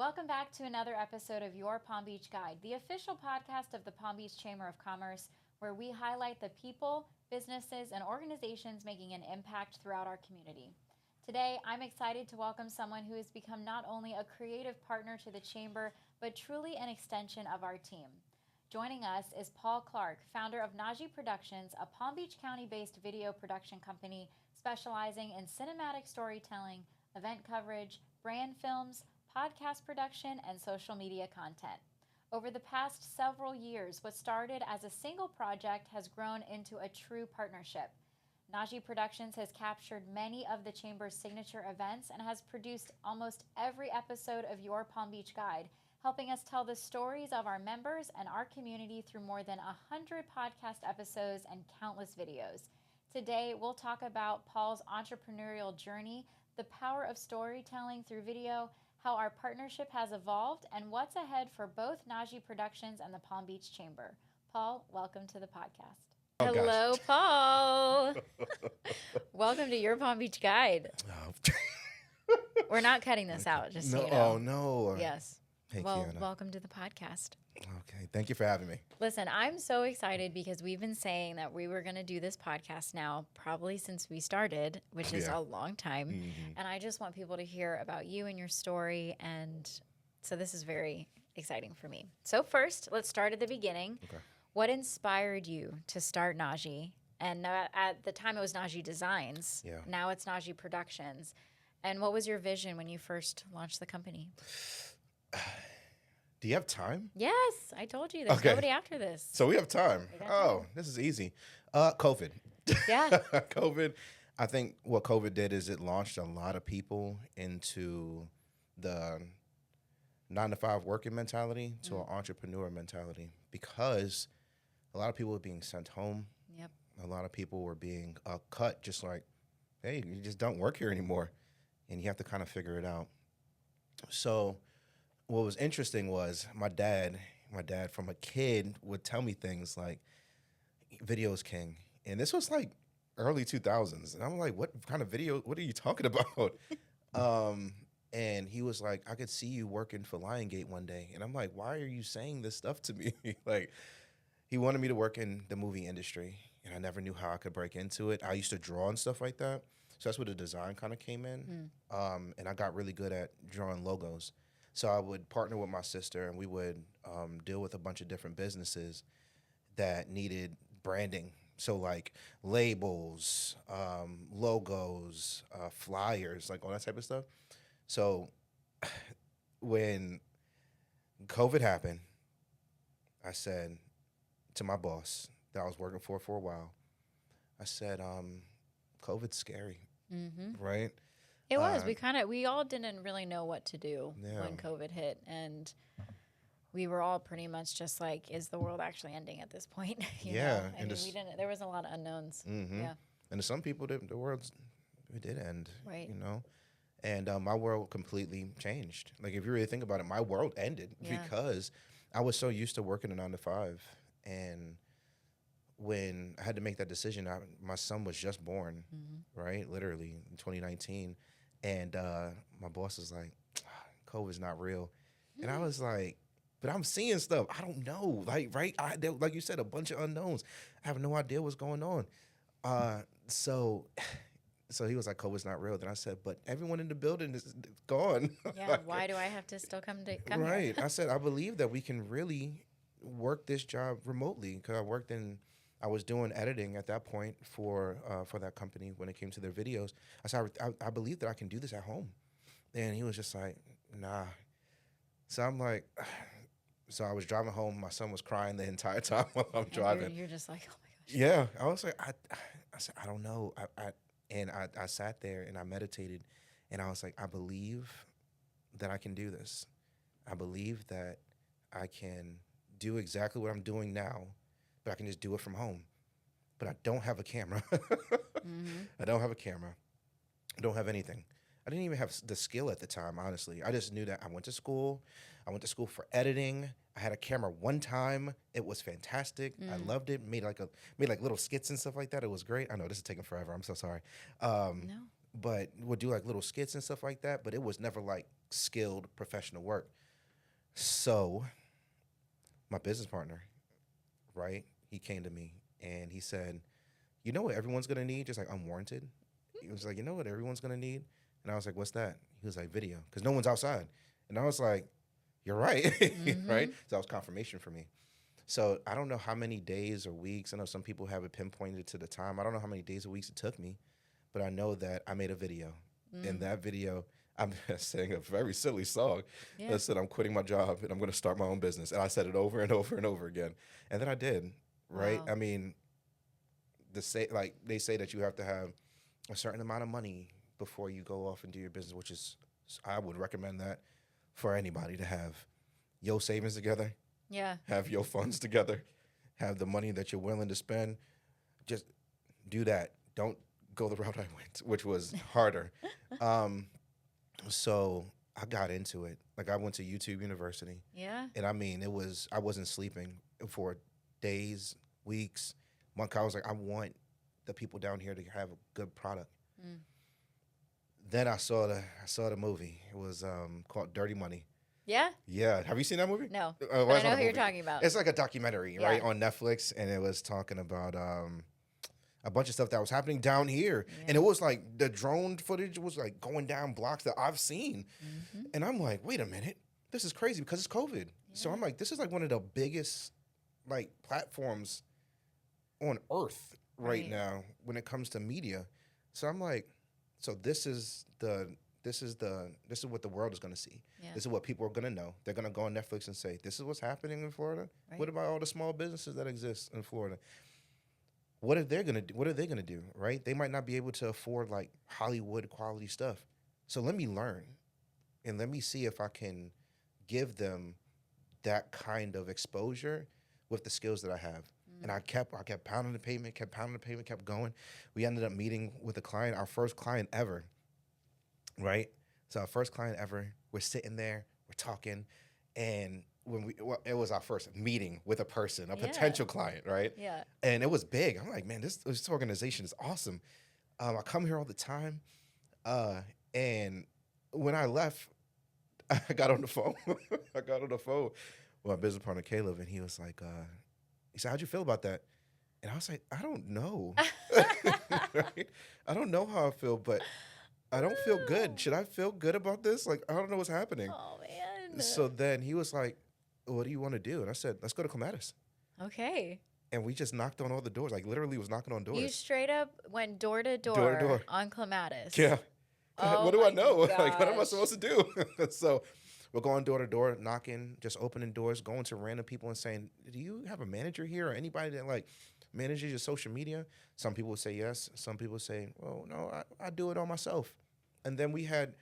Welcome back to another episode of Your Palm Beach Guide, the official podcast of the Palm Beach Chamber of Commerce, where we highlight the people, businesses, and organizations making an impact throughout our community. Today, I'm excited to welcome someone who has become not only a creative partner to the Chamber, but truly an extension of our team. Joining us is Paul Clark, founder of Naji Productions, a Palm Beach County-based video production company specializing in cinematic storytelling, event coverage, brand films, podcast production, and social media content. Over the past several years, what started as a single project has grown into a true partnership. Naji Productions has captured many of the Chamber's signature events and has produced almost every episode of Your Palm Beach Guide, helping us tell the stories of our members and our community through more than 100 podcast episodes and countless videos. Today, we'll talk about Paul's entrepreneurial journey, the power of storytelling through video, how our partnership has evolved, and what's ahead for both Naji Productions and the Palm Beach Chamber. Paul, welcome to the podcast. Oh, Hello, gosh. Paul. Welcome to Your Palm Beach Guide. We're not cutting this out, just so you know. Oh, no. Yes. Hey, Well, Kiana. welcome to the podcast. Okay. Thank you for having me. Listen, I'm so excited because we've been saying that we were going to do this podcast now probably since we started, which is Yeah. a long time. Mhm. And I just want people to hear about you and your story. And so this is very exciting for me. So first, let's start at the beginning. Okay. What inspired you to start Naji? And at the time it was Naji Designs. Yeah. Now it's Naji Productions. And what was your vision when you first launched the company? Do you have time? Yes, I told you there's Okay. nobody after this. So we have time. We got Oh, time. this is easy. COVID. Yeah. COVID. I think what COVID did is it launched a lot of people into the 9-to-5 working mentality to an entrepreneur mentality, because a lot of people were being sent home. Yep. A lot of people were being cut, just like, hey, you just don't work here anymore. And you have to kind of figure it out. So what was interesting was my dad from a kid would tell me things like, video is king. And this was like early 2000s. And I'm like, what kind of video? What are you talking about? And he was like, I could see you working for Liongate one day. And I'm like, why are you saying this stuff to me? Like, he wanted me to work in the movie industry, and I never knew how I could break into it. I used to draw and stuff like that. So that's where the design kind of came in. And I got really good at drawing logos. So I would partner with my sister, and we would deal with a bunch of different businesses that needed branding. So like labels, logos, flyers, like all that type of stuff. So when COVID happened, I said to my boss that I was working for a while, I said, COVID's scary, right? It was. We all didn't really know what to do Yeah. when COVID hit. And we were all pretty much just like, is the world actually ending at this point? You Yeah, know? I and mean, this- there was a lot of unknowns. Yeah. And to some people, the world did end, Right. you know? And my world completely changed. Like, if you really think about it, my world ended Yeah. because I was so used to working a 9-to-5. And when I had to make that decision, my son was just born, right? Literally in 2019. And my boss was like, COVID's not real. And I was like, but I'm seeing stuff. I don't know. Like, right? Like you said, a bunch of unknowns. I have no idea what's going on. So he was like, COVID's not real. Then I said, but everyone in the building is gone. Yeah. Like, Why do I have to still come here? right. I said, I believe that we can really work this job remotely, because I was doing editing at that point for that company when it came to their videos. I said, I believe that I can do this at home. And he was just like, nah. So I'm like, so I was driving home. My son was crying the entire time while I'm driving. You're just like, oh my gosh. Yeah. I was like, I said, I don't know. I sat there and I meditated, and I was like, I believe that I can do this. I believe that I can do exactly what I'm doing now, but I can just do it from home. But I don't have a camera. I don't have a camera. I don't have anything. I didn't even have the skill at the time, honestly. I just knew that I went to school. I went to school for editing. I had a camera one time. It was fantastic. I loved it. Made like little skits and stuff like that. It was great. I know this is taking forever. I'm so sorry. No. But would do like little skits and stuff like that. But it was never like skilled professional work. So my business partner, right? He came to me and he said, "You know what everyone's gonna need, just like unwarranted." He was like, "You know what everyone's gonna need," and I was like, "What's that?" He was like, "Video, because no one's outside." And I was like, "You're right," right? So that was confirmation for me. So I don't know how many days or weeks. I know some people have it pinpointed to the time. I don't know how many days or weeks it took me, but I know that I made a video. In that video, I'm saying a very silly song Yeah. that said I'm quitting my job and I'm going to start my own business. And I said it over and over and over again. And then I did, right? Wow. I mean, they say that you have to have a certain amount of money before you go off and do your business, which is, I would recommend that for anybody to have your savings together, Yeah. have your funds together, have the money that you're willing to spend. Just do that. Don't go the route I went, which was harder. So I got into it. Like I went to YouTube University, Yeah. and I mean, I wasn't sleeping for days, weeks, months. I was like, I want the people down here to have a good product. Mm. Then I saw the movie. It was called Dirty Money. Yeah. Yeah, have you seen that movie? No. Well, But it's I not know a who you're movie. talking about. It's like a documentary, Yeah. right, on Netflix, and it was talking about a bunch of stuff that was happening down here, and it was like the drone footage was like going down blocks that I've seen, and I'm like, wait a minute, this is crazy because it's COVID. So I'm like, this is like one of the biggest like platforms on earth right now when it comes to media. So I'm like, so this is what the world is going to see. Yeah. This is what people are going to know. They're going to go on Netflix and say, this is what's happening in Florida. Right. What about all the small businesses that exist in Florida? What are they going to do? What are they going to do? Right? They might not be able to afford like Hollywood quality stuff. So let me learn and let me see if I can give them that kind of exposure with the skills that I have. And I kept pounding the pavement, kept going. We ended up meeting with a client, our first client ever. Right? So our first client ever, we're sitting there, we're talking, and it was our first meeting with a person, a potential client, right? Yeah. And it was big. I'm like, man, this organization is awesome. I come here all the time, and when I left, I got on the phone. I got on the phone with my business partner Caleb, and he was like, he said, "How'd you feel about that?" And I was like, "I don't know. Right? I don't know how I feel, but I don't feel good. Should I feel good about this? Like, I don't know what's happening." Oh man. So then he was like, "What do you want to do?" And I said, "Let's go to Clematis." Okay. And we just knocked on all the doors. Like literally was knocking on doors. You straight up went door to Door to door door. on Clematis. Yeah. Oh What do I my know? Like, what am I gosh. supposed to do? So we're going door to door, knocking, just opening doors, going to random people and saying, "Do you have a manager here or anybody that like manages your social media?" Some people would say yes. Some people would say, "Well, no, I do it all myself." And then we had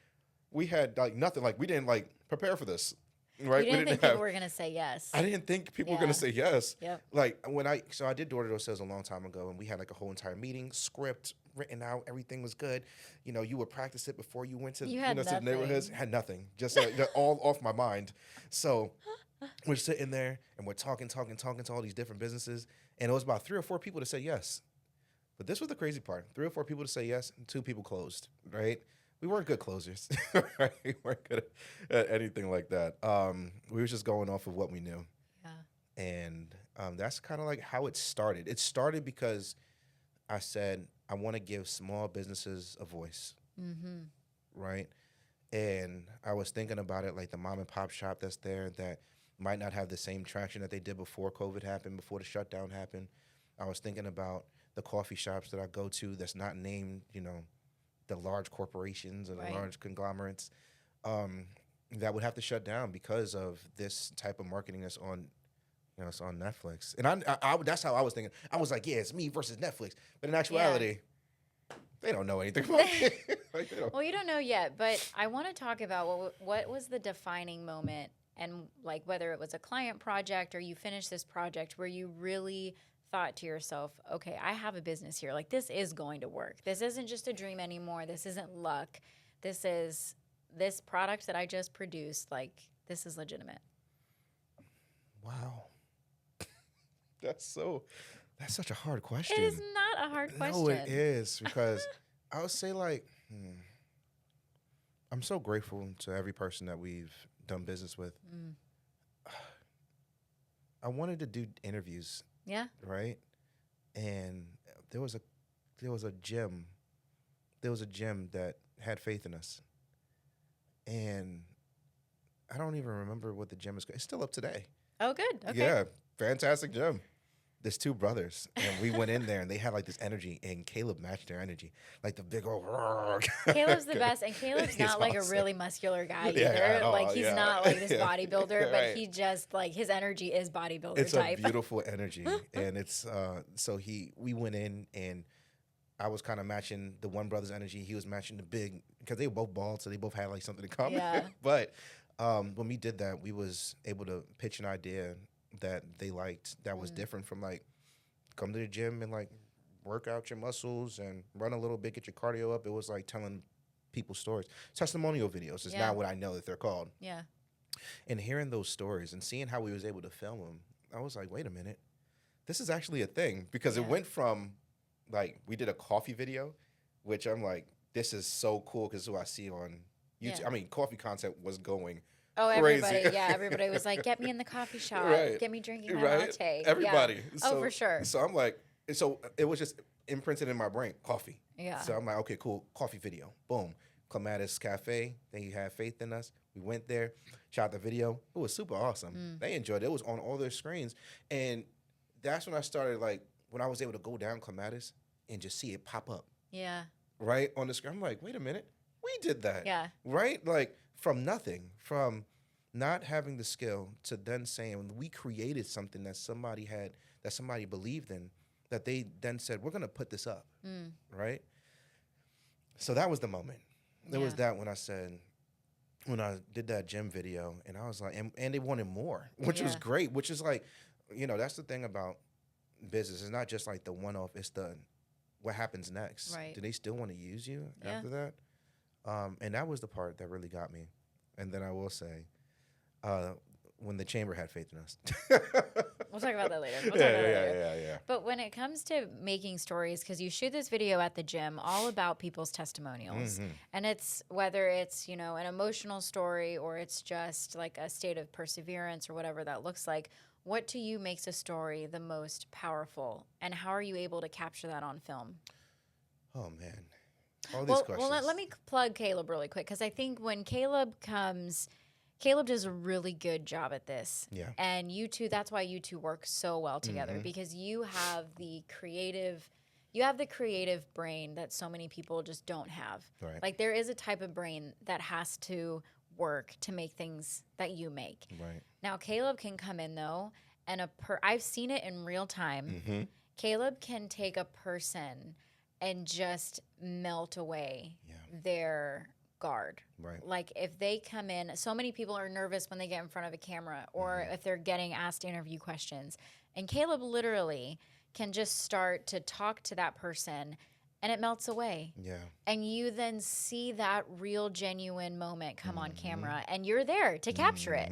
like nothing. Like we didn't like prepare for this, right? You We didn't think people were gonna say yes. I didn't think people were Yeah. gonna say yes. Yep. Like so I did door to door sales a long time ago, and we had like a whole entire meeting, script written out, everything was good. You know, you would practice it before you went to You had to the neighborhoods. nothing. Had nothing, just all off my mind. So we're sitting there and we're talking to all these different businesses, and it was about 3 or 4 people to say yes. But this was the crazy part: 3 or 4 people to say yes, and 2 people closed. Right? We weren't good closers. Right? We weren't good at anything like that. We were just going off of what we knew. Yeah. And that's kind of like how it started. It started because I said, I want to give small businesses a voice, right? And I was thinking about it like the mom and pop shop that's there that might not have the same traction that they did before COVID happened, before the shutdown happened. I was thinking about the coffee shops that I go to that's not named, the large corporations or the Right. large conglomerates that would have to shut down because of this type of marketing that's on it's on Netflix. And I that's how I was thinking. I was like, yeah, it's me versus Netflix. But in actuality, they don't know anything about it. Like, they don't. Well, you don't know yet, but I want to talk about what was the defining moment, and like whether it was a client project or you finished this project where you really thought to yourself, okay, I have a business here. Like, this is going to work. This isn't just a dream anymore. This isn't luck. This is this product that I just produced. Like, this is legitimate. Wow. That's such a hard question. It is not a hard question. No, it is because I would say like, I'm so grateful to every person that we've done business with. Mm. I wanted to do interviews, Yeah. right? And there was a there was a gym there was a gym that had faith in us, and I don't even remember what the gym is. It's still up today. Oh, good. Okay. Yeah, fantastic gym. There's two brothers, and we went in there, and they had like this energy, and Caleb matched their energy, like the big old. Caleb's the best, and Caleb's He's not like a awesome. really muscular guy Yeah, either. at all, Like he's yeah. not like this Yeah. bodybuilder, but Right. he just like his energy is bodybuilder It's type. a beautiful energy, and it's so we went in, and I was kind of matching the one brother's energy. He was matching the big, because they were both bald, so they both had like something in common. Yeah. But when we did that, we was able to pitch an idea that they liked that was different from like come to the gym and like work out your muscles and run a little bit, get your cardio up. It was like telling people stories. Testimonial videos is Yeah. now what I know that they're called. Yeah. And hearing those stories and seeing how we was able to film them, I was like, wait a minute, this is actually a thing, because it Yeah. went from like we did a coffee video, which I'm like, this is so cool because who I see on YouTube. Yeah. I mean, coffee content was going. Oh, Crazy. everybody was like, get me in the coffee shop, Right. get me drinking my Right? latte. Everybody. Yeah. So, Oh, for sure. So I'm like, so it was just imprinted in my brain, coffee. Yeah. So I'm like, okay, cool, coffee video. Boom. Clematis Cafe. They had faith in us. We went there, shot the video. It was super awesome. They enjoyed it. It was on all their screens. And that's when I started, like, when I was able to go down Clematis and just see it pop up Yeah. right on the screen. I'm like, wait a minute. We did that. Yeah. Right? Like, from nothing, from not having the skill to then saying we created something that somebody had, that somebody believed in, that they then said, we're going to put this up. Right? So that was the moment. There was Yeah. that when I did that gym video, and I was like, and they wanted more, which was Yeah. great, which is like, that's the thing about business. It's not just like the one-off, it's the what happens next. Right. Do they still want to use you Yeah. after that? And that was the part that really got me. And then I will say, when the chamber had faith in us. We'll talk about that later. We'll talk about that later. Yeah. But when it comes to making stories, because you shoot this video at the gym all about people's testimonials, and it's whether it's, an emotional story or it's just like a state of perseverance or whatever that looks like, what to you makes a story the most powerful, and how are you able to capture that on film? Oh, man. All these Well, questions. let me plug Caleb really quick, because I think when Caleb does a really good job at this. Yeah. And you two, that's why you two work so well together, because you have the creative brain that so many people just don't have. Right. Like there is a type of brain that has to work to make things that you make. Right. Now Caleb can come in though, and I've seen it in real time. Caleb can take a person and just melt away their guard. Right. Like if they come in, so many people are nervous when they get in front of a camera or if they're getting asked interview questions. And Caleb literally can just start to talk to that person and it melts away. Yeah. And you then see that real genuine moment come on camera and you're there to capture it.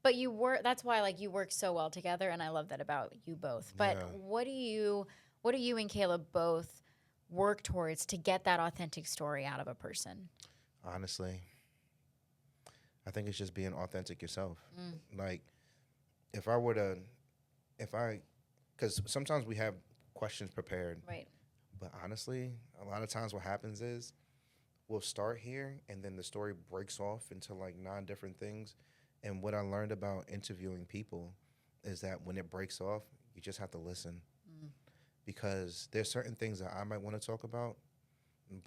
But that's why like you work so well together, and I love that about you both. But what do you and Caleb both work towards to get that authentic story out of a person? Honestly, I think it's just being authentic yourself. Like, because sometimes we have questions prepared. Right. But honestly, a lot of times what happens is we'll start here and then the story breaks off into like 9 different things. And what I learned about interviewing people is that when it breaks off, you just have to listen. Because there's certain things that I might want to talk about,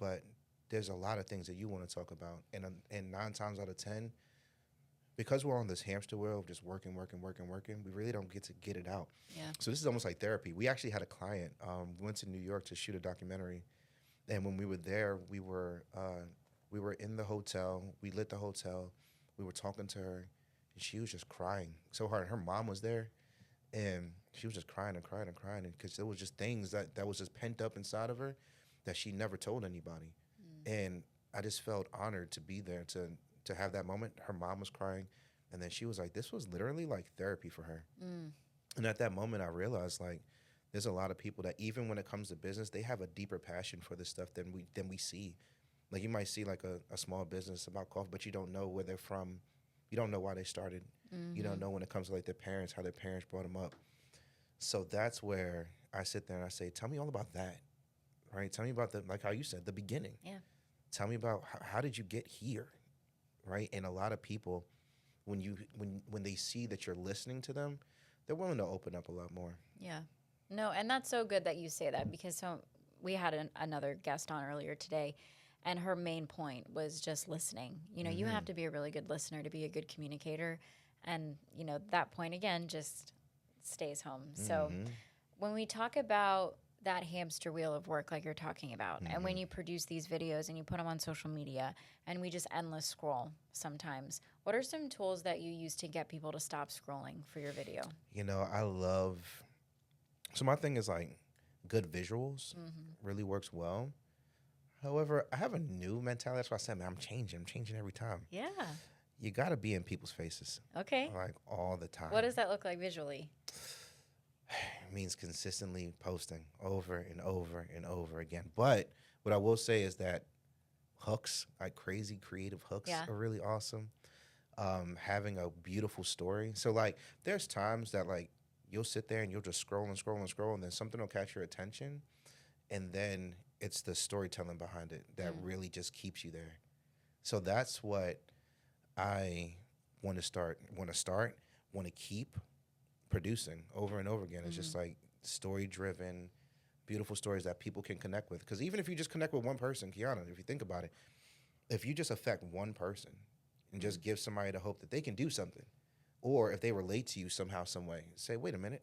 but there's a lot of things that you want to talk about. And 9 times out of 10, because we're on this hamster wheel of just working, we really don't get to get it out. Yeah. So this is almost like therapy. We actually had a client. We went to New York to shoot a documentary. And when we were there, we were in the hotel. We lit the hotel. We were talking to her. And she was just crying so hard. Her mom was there. And she was just crying because there was just things that was just pent up inside of her that she never told anybody. And I just felt honored to be there to have that moment. Her mom was crying, and then she was like, this was literally like therapy for her. And at that moment, I realized like there's a lot of people that even when it comes to business, they have a deeper passion for this stuff than we see. Like you might see like a small business about coffee, but you don't know where they're from. You don't know why they started. You don't know when it comes to like their parents, how their parents brought them up. So that's where I sit there and I say, tell me all about that, right? Tell me about like how you said, the beginning. Yeah. Tell me about how did you get here, right? And a lot of people, when they see that you're listening to them, they're willing to open up a lot more. Yeah. No, and that's so good that you say that, because so we had another guest on earlier today, and her main point was just listening. You know, you have to be a really good listener to be a good communicator. And, you know, that point again just stays home. So when we talk about that hamster wheel of work, like you're talking about, and when you produce these videos and you put them on social media and we just endless scroll sometimes, what are some tools that you use to get people to stop scrolling for your video? You know, so my thing is like good visuals really works well. However, I have a new mentality. That's why I said, man, I'm changing every time. Yeah. You got to be in people's faces. Okay. Like all the time. What does that look like visually? It means consistently posting over and over and over again. But what I will say is that hooks, like crazy creative hooks, are really awesome. Having a beautiful story. So like there's times that like you'll sit there and you'll just scroll and scroll and scroll, and then something will catch your attention, and then it's the storytelling behind it that really just keeps you there. So that's what I want to keep producing over and over again. It's just like story-driven, beautiful stories that people can connect with. Because even if you just connect with one person, Kiana, if you think about it, if you just affect one person and just give somebody the hope that they can do something, or if they relate to you somehow, some way, say, wait a minute,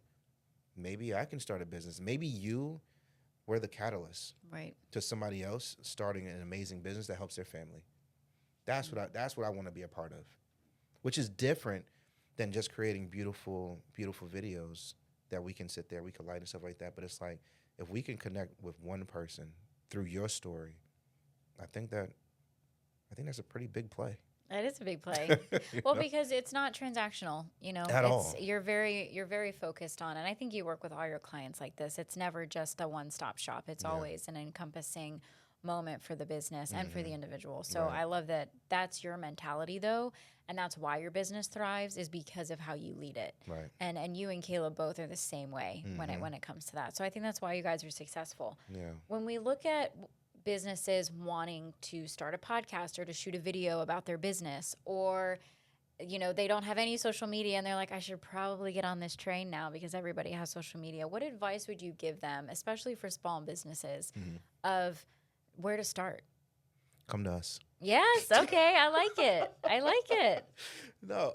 maybe I can start a business. Maybe you were the catalyst to somebody else starting an amazing business that helps their family. That's what I want to be a part of, which is different than just creating beautiful, beautiful videos that we can sit there, we can light and stuff like that. But it's like, if we can connect with one person through your story, I think that's a pretty big play. That is a big play. Well, because it's not transactional, you know. At all. You're very focused on, and I think you work with all your clients like this. It's never just a one-stop shop. It's always an encompassing moment for the business and for the individual. So I love that that's your mentality, though, and that's why your business thrives, is because of how you lead it. Right. And you and Caleb both are the same way when it comes to that. So I think that's why you guys are successful. Yeah. When we look at businesses wanting to start a podcast or to shoot a video about their business, or you know, they don't have any social media and they're like, I should probably get on this train now because everybody has social media, what advice would you give them, especially for small businesses, of where to start? Come to us. Yes. Okay. I like it. I like it. No,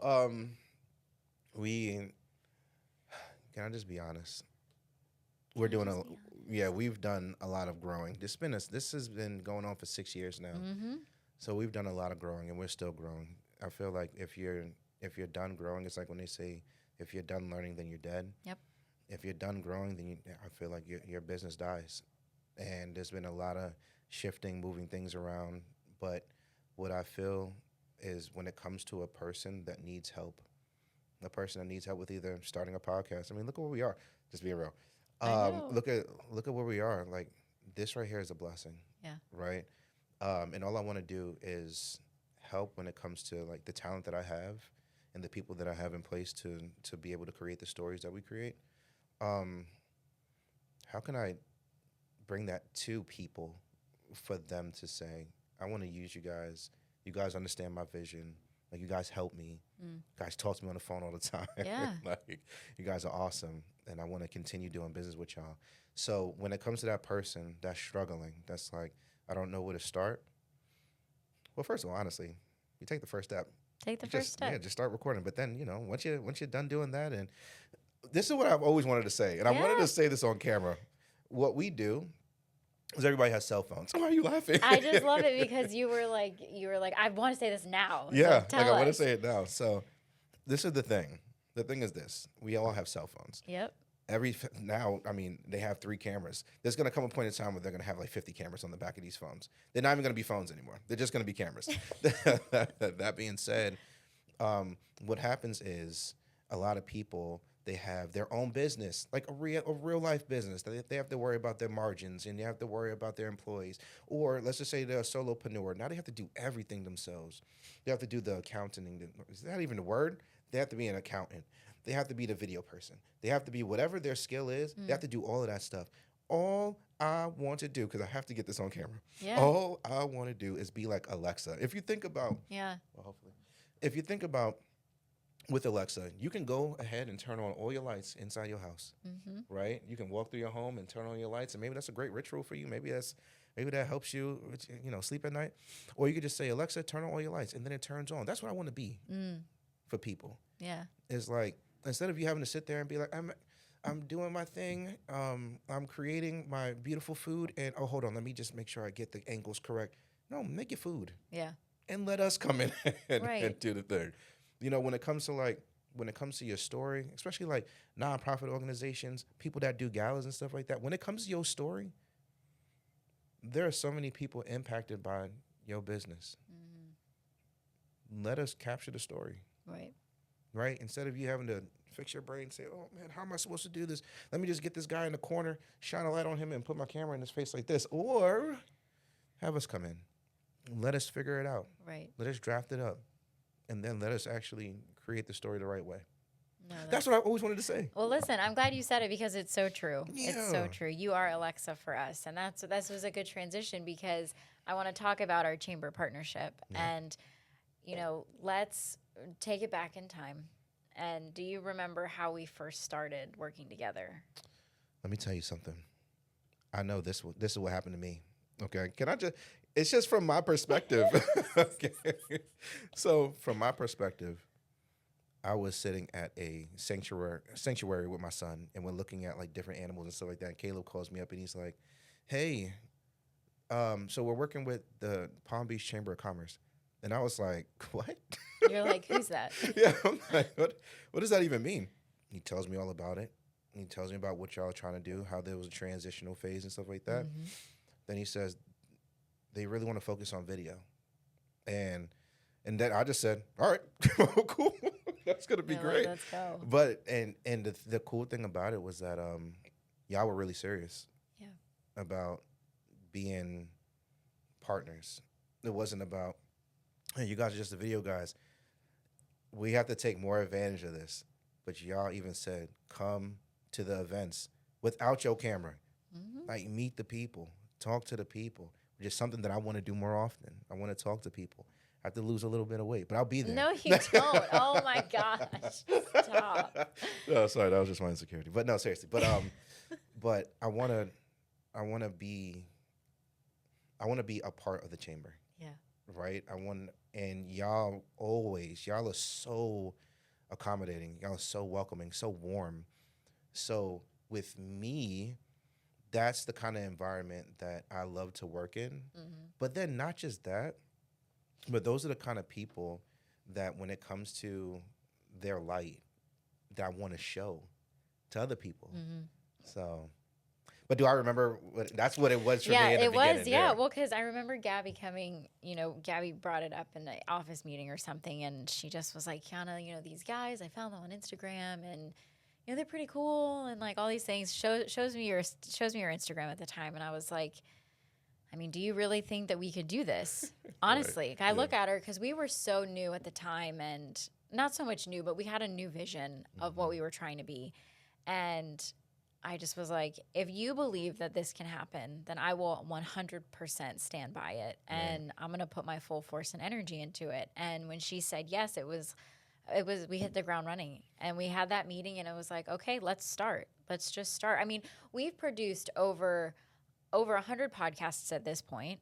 can I just be honest? We've done a lot of growing. This has been going on for 6 years now. So we've done a lot of growing, and we're still growing. I feel like if you're done growing, it's like when they say, if you're done learning, then you're dead. Yep. If you're done growing, then I feel like your business dies. And there's been a lot of shifting, moving things around. But what I feel is when it comes to a person that needs help with either starting a podcast. I mean, look at where we are. Just being real. Look at where we are. Like, this right here is a blessing. Yeah. Right. And all I want to do is help when it comes to like the talent that I have and the people that I have in place to be able to create the stories that we create. How can I bring that to people for them to say, I want to use you guys. You guys understand my vision. Like, you guys help me. You guys talk to me on the phone all the time. Yeah. Like, you guys are awesome, and I want to continue doing business with y'all. So when it comes to that person that's struggling, that's like, I don't know where to start. Well, first of all, honestly, you take the first step. Take the first step. Yeah, just start recording. But then, you know, once you're done doing that, and this is what I've always wanted to say, and I wanted to say this on camera. What we do is everybody has cell phones. Why are you laughing? I just love it because you were like, I want to say this now. Yeah, so like I want to say it now. So this is the thing. The thing is this: we all have cell phones. Yep. Now, I mean, they have 3 cameras. There's going to come a point in time where they're going to have like 50 cameras on the back of these phones. They're not even going to be phones anymore. They're just going to be cameras. That being said, what happens is a lot of people, They have their own business, like a real life business. They have to worry about their margins and they have to worry about their employees. Or let's just say they're a solopreneur. Now they have to do everything themselves. They have to do the accounting. Is that even the word? They have to be an accountant. They have to be the video person. They have to be whatever their skill is. They have to do all of that stuff. All I want to do, because I have to get this on camera. Yeah. All I want to do is be like Alexa. If you think about, Yeah. well, hopefully, if you think about with Alexa, you can go ahead and turn on all your lights inside your house, right? You can walk through your home and turn on your lights, and maybe that's a great ritual for you. Maybe that helps you, sleep at night. Or you could just say, Alexa, turn on all your lights, and then it turns on. That's what I want to be for people. Yeah. It's like, instead of you having to sit there and be like, I'm doing my thing, I'm creating my beautiful food, and oh, hold on, let me just make sure I get the angles correct. No, make your food. Yeah. And let us come in and Right. do the thing. When it comes to your story, especially like nonprofit organizations, people that do galas and stuff like that, when it comes to your story, there are so many people impacted by your business. Let us capture the story. Right? Instead of you having to fix your brain and say, oh man, how am I supposed to do this? Let me just get this guy in the corner, shine a light on him and put my camera in his face like this. Or have us come in. Let us figure it out. Right. Let us draft it up. And then let us actually create the story the right way. No, That's what I always wanted to say. Well, listen, I'm glad you said it because it's so true. Yeah. It's so true. You are Alexa for us. And that was a good transition because I want to talk about our chamber partnership. Yeah. And, let's take it back in time. And do you remember how we first started working together? Let me tell you something. I know this is what happened to me. Okay. It's just from my perspective. Okay. So from my perspective, I was sitting at a sanctuary with my son, and we're looking at like different animals and stuff like that. And Caleb calls me up and he's like, hey, so we're working with the Palm Beach Chamber of Commerce. And I was like, what? You're like, who's that? Yeah, I'm like, what does that even mean? He tells me all about it. He tells me about what y'all are trying to do, how there was a transitional phase and stuff like that. Then he says they really want to focus on video. And then I just said, all right, cool. That's going to be great. Let's go. But, and the cool thing about it was that y'all were really serious about being partners. It wasn't about, hey, you guys are just the video guys. We have to take more advantage of this. But y'all even said, come to the events without your camera. Like, meet the people, talk to the people, which is something that I want to do more often. I want to talk to people. I have to lose a little bit of weight, but I'll be there. No, you don't. Oh my gosh. Stop. No, sorry, that was just my insecurity. But no, seriously. But I wanna be a part of the chamber. Yeah. Right? And y'all are so accommodating. Y'all are so welcoming, so warm. So with me, that's the kind of environment that I love to work in. But then not just that, but those are the kind of people that when it comes to their light, that I want to show to other people. So, but do I remember that's what it was for me in the beginning? Yeah, it was. Yeah, well, because I remember Gabby coming, Gabby brought it up in the office meeting or something, and she just was like, Kiana, these guys, I found them on Instagram, and, they're pretty cool, and, like, all these things. Shows me your Instagram at the time, and I was like, I mean, do you really think that we could do this? Honestly, I look at her because we were so new at the time, and not so much new, but we had a new vision of what we were trying to be. And I just was like, if you believe that this can happen, then I will 100% stand by it. And I'm going to put my full force and energy into it. And when she said yes, it was, we hit the ground running. And we had that meeting and it was like, okay, let's start. Let's just start. I mean, we've produced over 100 podcasts at this point,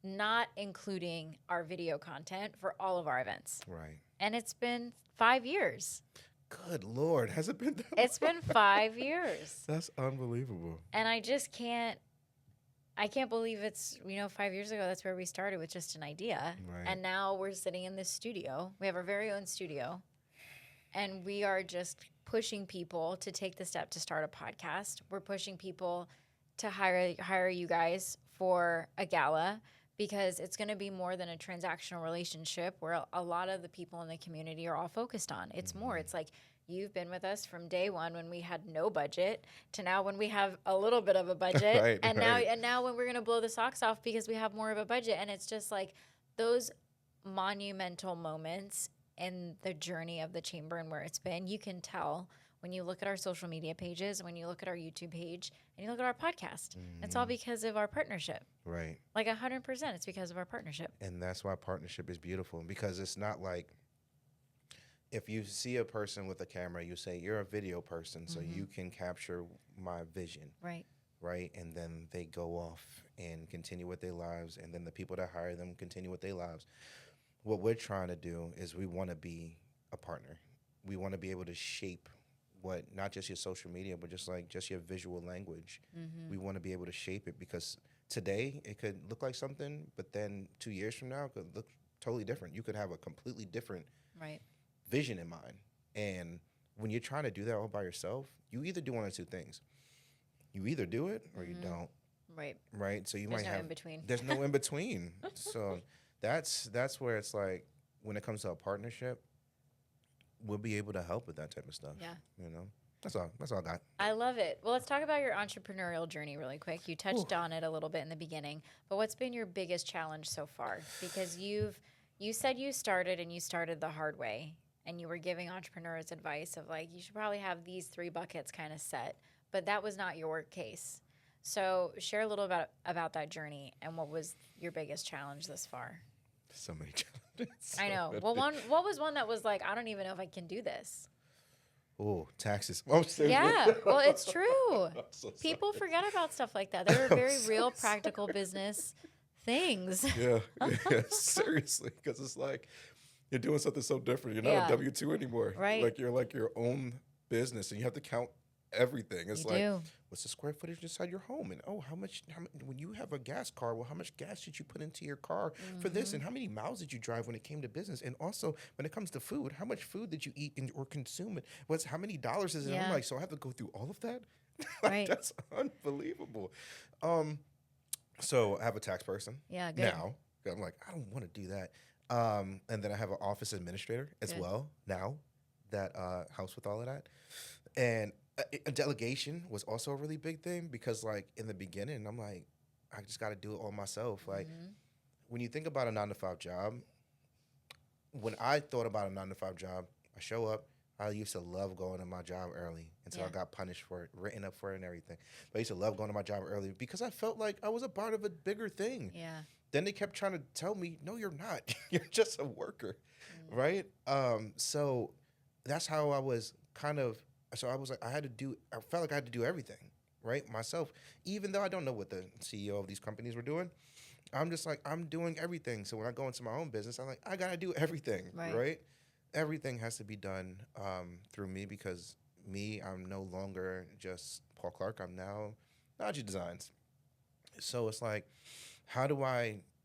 not including our video content for all of our events. Right. And it's been 5 years. Good Lord, has it been that long? It's been 5 years. That's unbelievable. And I just can't believe it's, 5 years ago, that's where we started with just an idea. Right. And now we're sitting in this studio. We have our very own studio. And we are just pushing people to take the step to start a podcast. We're pushing people to hire you guys for a gala because it's going to be more than a transactional relationship where a lot of the people in the community are all focused on. It's more, it's like you've been with us from day one when we had no budget to now when we have a little bit of a budget Right, and right. now when we're going to blow the socks off because we have more of a budget. And it's just like those monumental moments in the journey of the chamber and where it's been, you can tell when you look at our social media pages, when you look at our YouTube page, and you look at our podcast. It's all because of our partnership. Right. Like 100%, it's because of our partnership. And that's why partnership is beautiful, because it's not like if you see a person with a camera, you say, you're a video person, so you can capture my vision. Right. Right. And then they go off and continue with their lives. And then the people that hire them continue with their lives. What we're trying to do is we want to be a partner. We want to be able to shape what, not just your social media, but just your visual language. We want to be able to shape it, because today it could look like something, but then 2 years from now it could look totally different. You could have a completely different vision in mind. And when you're trying to do that all by yourself, you either do one or two things. You either do it or you don't. Right. Right. So you There's might no have in between. There's no in between. So that's where it's like, when it comes to a partnership, we'll be able to help with that type of stuff. Yeah. You know, that's all I got. I love it. Well, let's talk about your entrepreneurial journey really quick. You touched on it a little bit in the beginning, but what's been your biggest challenge so far? Because you said you started the hard way, and you were giving entrepreneurs advice of like, you should probably have these 3 buckets kind of set, but that was not your case. So share a little about that journey and what was your biggest challenge thus far? So many challenges. I know. Well, what was one that was like, I don't even know if I can do this? Oh, taxes. Oh, Yeah, well, it's true. so People forget about stuff like that. There are very real, practical business things. Yeah, seriously, because it's like you're doing something so different. You're not Yeah. a W-2 anymore. Right. Like you're like your own business, and you have to count everything. It's You like, do. what's the square footage inside your home? And how much, when you have a gas car, well, how much gas did you put into your car for this? And how many miles did you drive when it came to business? And also, when it comes to food, how much food did you eat or consume? How many dollars is it? Yeah. I'm like, so I have to go through all of that? Right. That's unbelievable. So I have a tax person. Yeah, good. Now, I'm like, I don't want to do that. And then I have an office administrator as Good. well now that helps with all of that. And a delegation was also a really big thing, because like in the beginning, I'm like, I just got to do it all myself. Like when you think about a 9-to-5 job, when I thought about a 9-to-5 job, I show up. I used to love going to my job early until I got punished for it, written up for it and everything. But I used to love going to my job early because I felt like I was a part of a bigger thing. Yeah. Then they kept trying to tell me, no, you're not. You're just a worker, right? So that's how I was kind of, so I was like, I felt like I had to do everything, right, myself. Even though I don't know what the CEO of these companies were doing, I'm just like, I'm doing everything. So when I go into my own business, I'm like, I got to do everything, right? Everything has to be done through me, because I'm no longer just Paul Clark. I'm now Naji Designs. So it's like,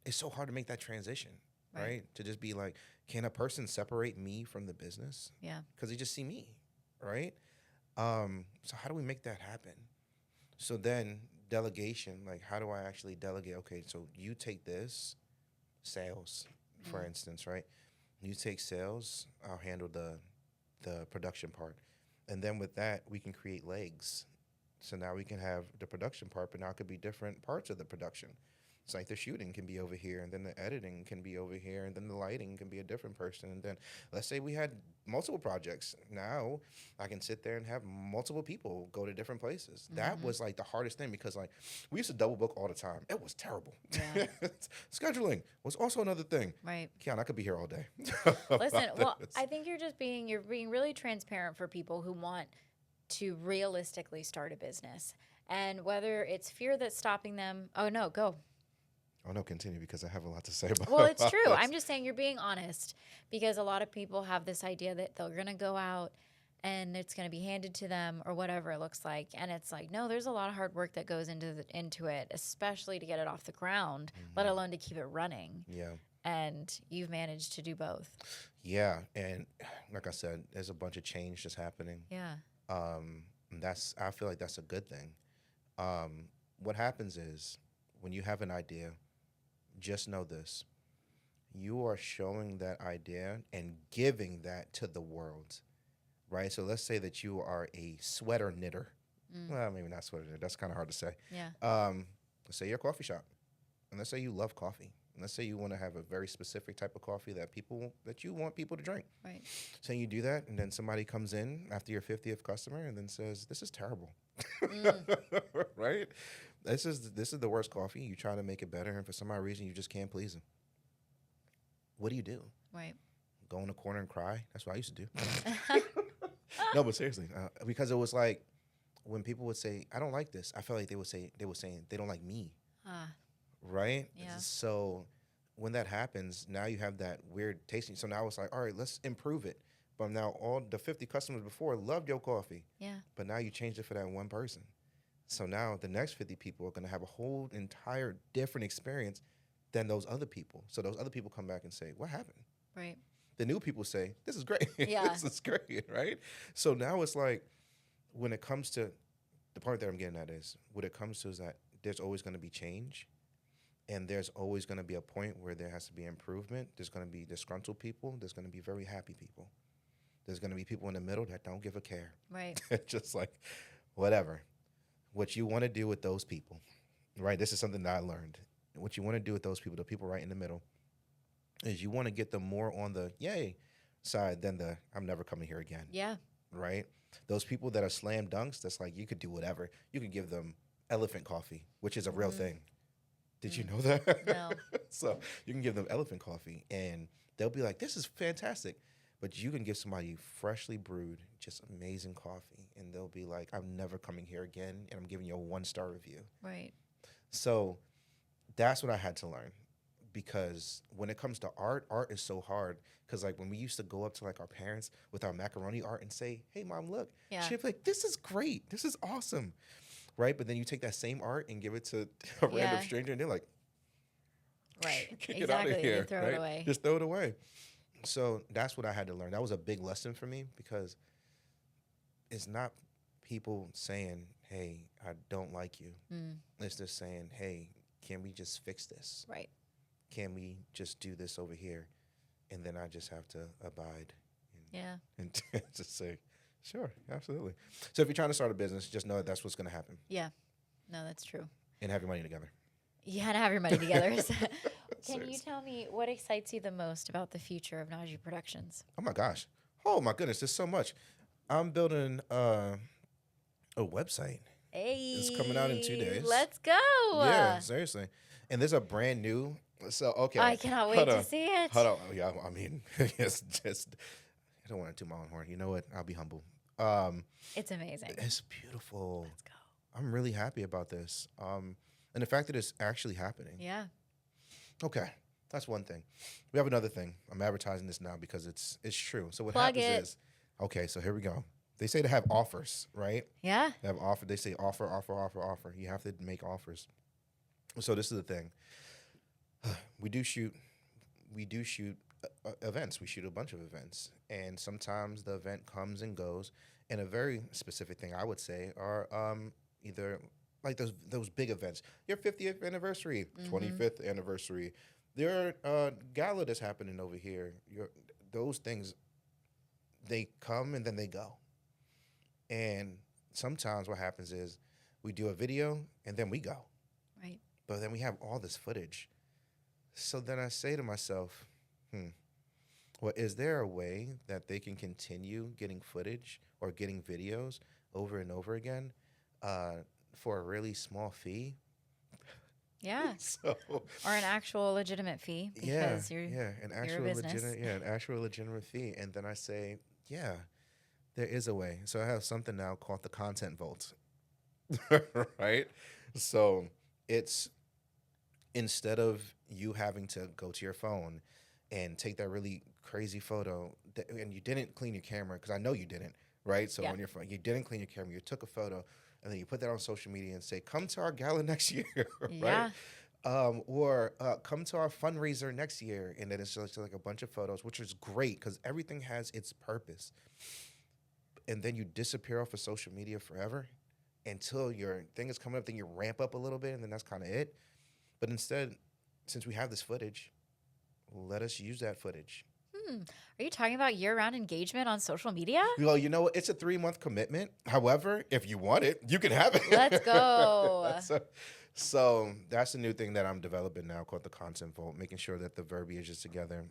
it's so hard to make that transition, right? To just be like, can a person separate me from the business? Yeah. Because they just see me, right? So how do we make that happen? So then delegation, like how do I actually delegate? Okay, so you take this, sales, for instance, right? You take sales, I'll handle the production part. And then with that, we can create legs. So now we can have the production part, but now it could be different parts of the production. It's like the shooting can be over here, and then the editing can be over here, and then the lighting can be a different person. And then let's say we had multiple projects. Now I can sit there and have multiple people go to different places. That was like the hardest thing, because like we used to double book all the time. It was terrible. Yeah. Scheduling was also another thing. Right. Keon, I could be here all day. Listen, well, I think you're being really transparent for people who want to realistically start a business. And whether it's fear that's stopping them, oh no, go. Oh no, continue, because I have a lot to say about Well, it's true. this. I'm just saying you're being honest, because a lot of people have this idea that they're going to go out and it's going to be handed to them or whatever it looks like. And it's like, no, there's a lot of hard work that goes into it, especially to get it off the ground, let alone to keep it running. Yeah. And you've managed to do both. Yeah, and like I said, there's a bunch of change just happening. Yeah. I feel like that's a good thing. What happens is when you have an idea, just know this. You are showing that idea and giving that to the world, right? So let's say that you are a sweater knitter. Well, maybe not sweater knitter. That's kind of hard to say. Yeah. Let's say you're a coffee shop, and let's say you love coffee. And let's say you want to have a very specific type of coffee that you want people to drink. Right. So you do that, and then somebody comes in after your 50th customer and then says, "This is terrible." Right? This is the worst coffee. You try to make it better, and for some odd reason, you just can't please them. What do you do? Right. Go in the corner and cry? That's what I used to do. No, but seriously, because it was like when people would say, "I don't like this," I felt like they were saying they don't like me. Right? Yeah. So when that happens, now you have that weird tasting. So now it's like, all right, let's improve it. But now all the 50 customers before loved your coffee. Yeah. But now you changed it for that one person. So now the next 50 people are going to have a whole entire different experience than those other people. So those other people come back and say, what happened? Right. The new people say, this is great. Yeah. This is great, right? So now it's like when it comes to the part that I'm getting at is what it comes to is that there's always going to be change. And there's always going to be a point where there has to be improvement. There's going to be disgruntled people. There's going to be very happy people. There's going to be people in the middle that don't give a care. Right. Just like, whatever. What you want to do with those people, right? This is something that I learned. What you want to do with those people, the people right in the middle, is you want to get them more on the yay side than the I'm never coming here again. Yeah. Right? Those people that are slam dunks, that's like you could do whatever. You could give them elephant coffee, which is a real thing. Did you know that? No. So you can give them elephant coffee, and they'll be like, this is fantastic. But you can give somebody freshly brewed, just amazing coffee, and they'll be like, I'm never coming here again, and I'm giving you a 1-star review. Right. So that's what I had to learn, because when it comes to art is so hard. Because like when we used to go up to like our parents with our macaroni art and say, hey, Mom, look. Yeah. She'd be like, this is great. This is awesome. Right? But then you take that same art and give it to a random stranger, and they're like, right. Get out of here. You throw right? it away. Just throw it away. So that's what I had to learn. That was a big lesson for me, because it's not people saying, hey, I don't like you. It's just saying, hey, can we just fix this? Right. Can we just do this over here? And then I just have to abide. And just say, sure, absolutely. So if you're trying to start a business, just know that that's what's going to happen. Yeah. No, that's true. And have your money together. You had to have your money together. Can Seriously. you tell me what excites you the most about the future of Naji Productions? Oh my gosh. Oh my goodness. There's so much. I'm building a website. Hey. It's coming out in 2 days. Let's go. Yeah, seriously. And there's a brand new. So, okay. I cannot wait to see it. Hold on. Yeah, I mean, it's just, I don't want to toot my own horn. You know what? I'll be humble. It's amazing. It's beautiful. Let's go. I'm really happy about this. And the fact that it's actually happening. Yeah. Okay. That's one thing. We have another thing. I'm advertising this now because it's true. So what Plug happens it. is, okay, so here we go. They say to have offers, right? Yeah. They have offer. They say offer, offer, offer, offer. You have to make offers. So this is the thing. We do shoot events. We shoot a bunch of events, and sometimes the event comes and goes. And a very specific thing I would say are either like those big events. Your 50th anniversary, 25th anniversary. There are gala that's happening over here. Those things, they come and then they go. And sometimes what happens is we do a video and then we go. Right. But then we have all this footage. So then I say to myself, well, is there a way that they can continue getting footage or getting videos over and over again for a really small fee? Yeah. So, Or an actual legitimate fee because an you're a business. an actual legitimate fee. And then I say, yeah, there is a way. So I have something now called the Content Vault, right? So it's instead of you having to go to your phone and take that really crazy photo, and you didn't clean your camera, because I know you didn't, right? So on your phone, you didn't clean your camera, you took a photo, and then you put that on social media and say, come to our gala next year, Yeah. right? Or come to our fundraiser next year. And then it's just like a bunch of photos, which is great because everything has its purpose. And then you disappear off of social media forever until your thing is coming up, then you ramp up a little bit, and then that's kind of it. But instead, since we have this footage, let us use that footage. Are you talking about year-round engagement on social media? Well, you know what? It's a 3-month commitment. However, if you want it, you can have it. Let's go. So that's a new thing that I'm developing now called the content vault, making sure that the verbiage is together,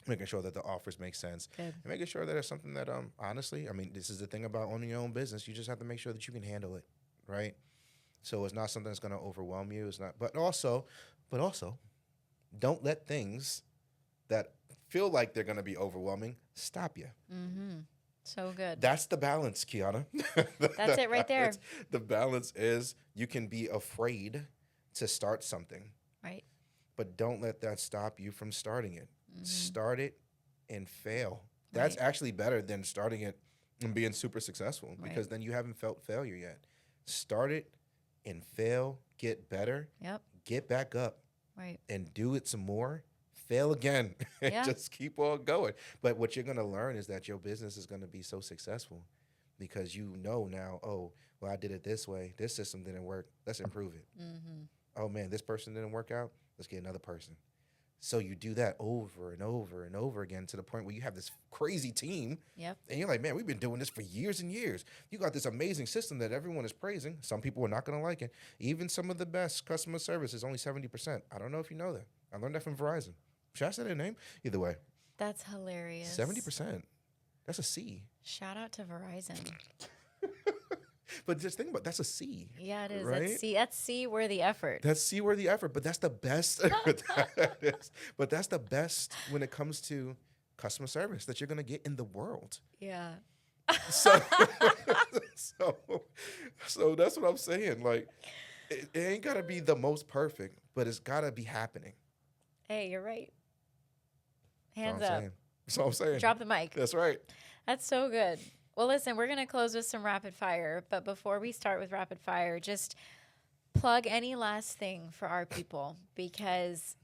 making sure that the offers make sense, Good. and making sure that it's something that, honestly, I mean, this is the thing about owning your own business. You just have to make sure that you can handle it, right? So it's not something that's going to overwhelm you. It's not, but also, don't let things that feel like they're going to be overwhelming stop you. Mm-hmm. So good. That's the balance, Kiana. That's it right there. The balance is you can be afraid to start something. Right. But don't let that stop you from starting it. Mm-hmm. Start it and fail. That's actually better than starting it and being super successful, because then you haven't felt failure yet. Start it and fail, get better, get back up, and do it some more. Fail again, and just keep on going. But what you're going to learn is that your business is going to be so successful because you know now, oh, well, I did it this way. This system didn't work. Let's improve it. Mm-hmm. Oh, man, this person didn't work out. Let's get another person. So you do that over and over and over again to the point where you have this crazy team. Yep. And you're like, man, we've been doing this for years and years. You got this amazing system that everyone is praising. Some people are not going to like it. Even some of the best customer service is only 70%. I don't know if you know that. I learned that from Verizon. Should I say their name? Either way. That's hilarious. 70%. That's a C. Shout out to Verizon. But just think about it, that's a C. Yeah, it is. Right? That's C worthy effort. That's C worthy effort, but that's the best. But that's the best when it comes to customer service that you're gonna get in the world. Yeah. So that's what I'm saying. Like, it ain't gotta be the most perfect, but it's gotta be happening. Hey, you're right. Hands up. That's all I'm saying. Drop the mic. That's right. That's so good. Well, listen, we're going to close with some rapid fire. But before we start with rapid fire, just plug any last thing for our people, because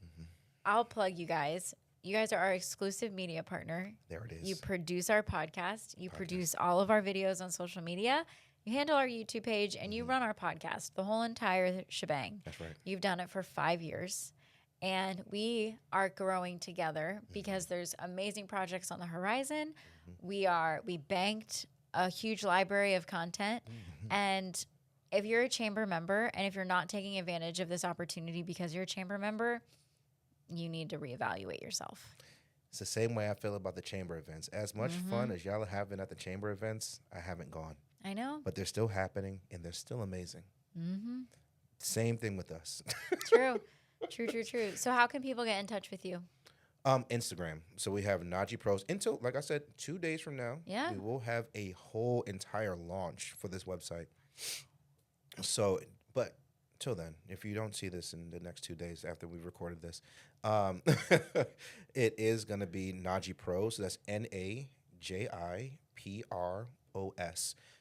I'll plug you guys. You guys are our exclusive media partner. There it is. You produce our podcast. You produce all of our videos on social media. You handle our YouTube page, and you run our podcast, the whole entire shebang. That's right. You've done it for 5 years. And we are growing together because there's amazing projects on the horizon. We banked a huge library of content. And if you're a chamber member and if you're not taking advantage of this opportunity because you're a chamber member, you need to reevaluate yourself. It's the same way I feel about the chamber events. As much fun as y'all are having at the chamber events, I haven't gone. I know. But they're still happening and they're still amazing. Same thing with us. True. True. So how can people get in touch with you? Instagram. So we have Naji Pros. Until, like I said, 2 days from now, we will have a whole entire launch for this website. So, but till then, if you don't see this in the next 2 days after we recorded this, it is going to be Naji Pros. So that's NAJIPROS.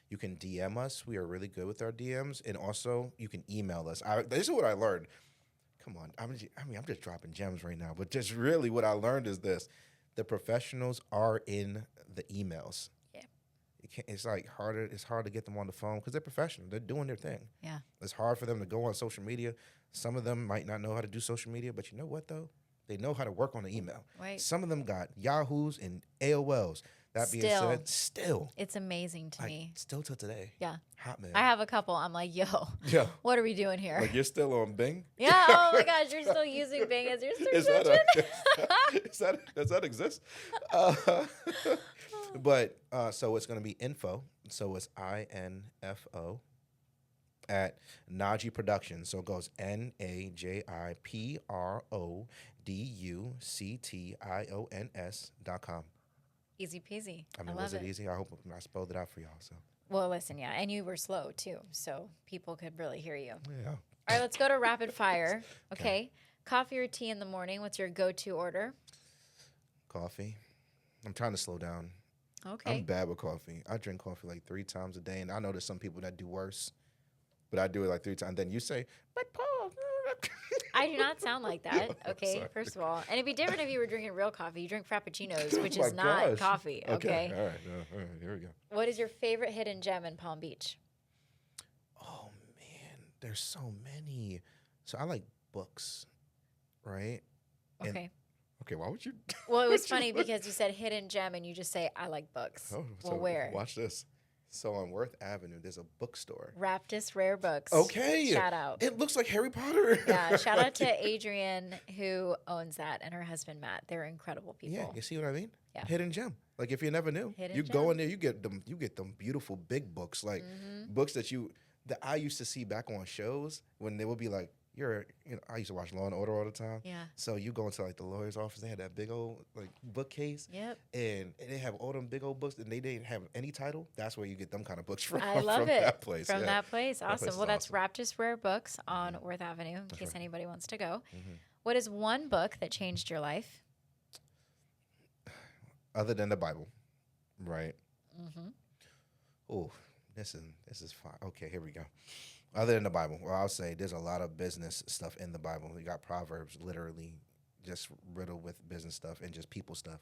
You can DM us. We are really good with our DMs. And also, you can email us. This is what I learned. Come on. I'm just dropping gems right now. But just really what I learned is this. The professionals are in the emails. Yeah. It's like harder. It's hard to get them on the phone because they're professional. They're doing their thing. Yeah. It's hard for them to go on social media. Some of them might not know how to do social media, but you know what, though? They know how to work on the email. Right. Some of them got Yahoos and AOLs. That being said, still. It's amazing to me. Still till today. Yeah. Hotmail. I have a couple. I'm like, yo, what are we doing here? Like, you're still on Bing? Yeah. Oh, my gosh. You're still using Bing as your search engine? Does that exist? But, so it's going to be info. So it's INFO at Naji Productions. So it goes NAJIPRODUCTIONS.com. Easy peasy. I mean, was it easy? I hope I spelled it out for y'all. So. Well, listen, yeah. And you were slow, too. So people could really hear you. Yeah. All right, let's go to rapid fire. Okay. Coffee or tea in the morning? What's your go-to order? Coffee. I'm trying to slow down. Okay. I'm bad with coffee. I drink coffee like 3 times a day. And I know there's some people that do worse. But I do it like 3 times. And then you say, but Paul. I do not sound like that, okay, first of all. And it'd be different if you were drinking real coffee. You drink Frappuccinos, which is not coffee, okay? All right, here we go. What is your favorite hidden gem in Palm Beach? Oh, man, there's so many. So I like books. right? And Okay. okay, why would you? Well, it was would you funny look- because you said hidden gem and you just say, I like books. Oh, Well, so where? watch this. So on Worth Avenue, there's a bookstore. Raptus Rare Books. Okay, Shout out. It looks like Harry Potter. Yeah, shout out to Adrienne who owns that and her husband Matt. They're incredible people. Yeah, you see what I mean? Yeah. Hidden gem. Like if you never knew, Hidden you go gem. in there, you get them beautiful big books, like books that I used to see back on shows when they would be like, I used to watch Law and Order all the time. Yeah. So you go into like the lawyer's office, they had that big old like bookcase. Yep. And they have all them big old books, and they didn't have any title. That's where you get them kind of books from. I love from it. that place. From yeah. that place. That Awesome. place is Well, that's awesome. Raptus Rare Books on Worth Avenue in case right. anybody wants to go. Mhm. What is one book that changed your life? Other than the Bible, right? Mm-hmm. Oh, this is fine. Okay, here we go. Other than the Bible, well, I'll say there's a lot of business stuff in the Bible. You got Proverbs, literally just riddled with business stuff and just people stuff.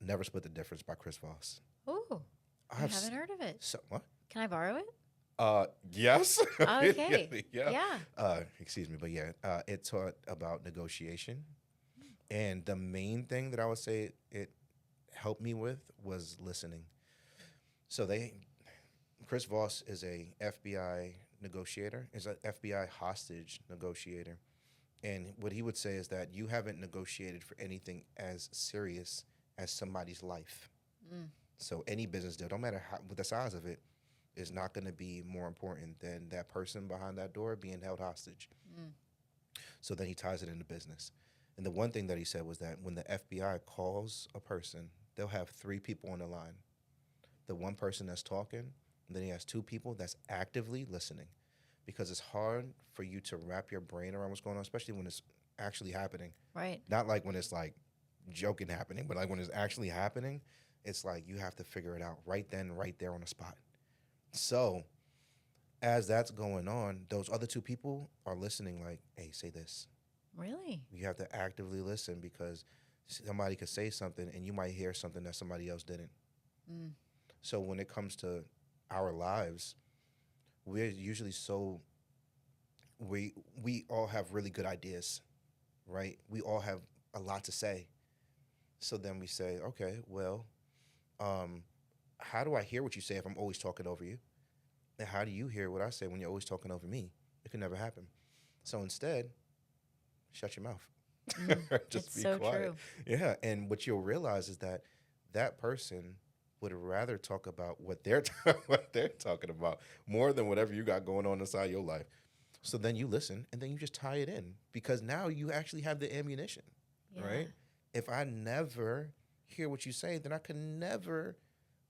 Never Split the Difference by Chris Voss. Ooh, I haven't heard of it. So what? Can I borrow it? Yes. Okay. yeah. Yeah. Excuse me, but yeah, it taught about negotiation, and the main thing that I would say it helped me with was listening. So Chris Voss is a FBI negotiator, is an FBI hostage negotiator. And what he would say is that you haven't negotiated for anything as serious as somebody's life. Mm. So any business deal, no matter what the size of it, is not going to be more important than that person behind that door being held hostage. Mm. So then he ties it into business. And the one thing that he said was that when the FBI calls a person, they'll have 3 people on the line. The one person that's talking, and then he has 2 people that's actively listening, because it's hard for you to wrap your brain around what's going on, especially when it's actually happening. Right. Not like when it's like joking happening, but like when it's actually happening, it's like you have to figure it out right then, right there on the spot. So as that's going on, those other 2 people are listening like, hey, say this. Really? You have to actively listen, because somebody could say something and you might hear something that somebody else didn't. Mm. So when it comes to our lives, we're usually we all have really good ideas, right? We all have a lot to say. So then we say, okay, well, how do I hear what you say if I'm always talking over you? And how do you hear what I say when you're always talking over me? It can never happen. So instead, shut your mouth. Just it's be so quiet. true. Yeah, and what you'll realize is that that person would rather talk about what they're talking about more than whatever you got going on inside your life. So then you listen, and then you just tie it in, because now you actually have the ammunition, Yeah. right? If I never hear what you say, then I can never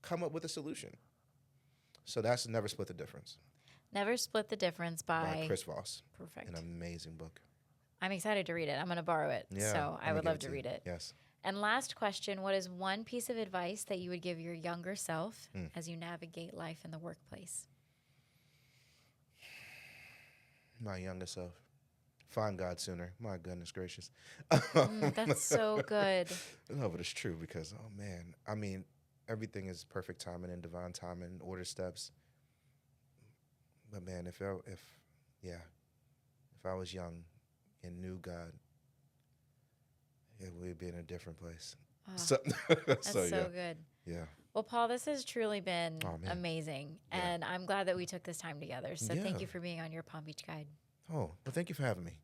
come up with a solution. So that's Never Split the Difference Never Split the Difference by by Chris Voss. Perfect. An amazing book. I'm excited to read it. I'm going to borrow it. Yeah, So I I'm would gonna love give to it read you. it. Yes. And last question, what is one piece of advice that you would give your younger self as you navigate life in the workplace? My younger self. Find God sooner. My goodness gracious. That's so good. No, but it's true, because, oh man, I mean, everything is perfect timing and divine timing and order steps. But man, if I was young and knew God, it would be in a different place. Oh, So, that's so yeah, good. yeah. Well, Paul, this has truly been Oh, man. amazing. Yeah. And I'm glad that we took this time together. So thank Yeah. you for being on your Palm Beach Guide. Oh, well, thank you for having me.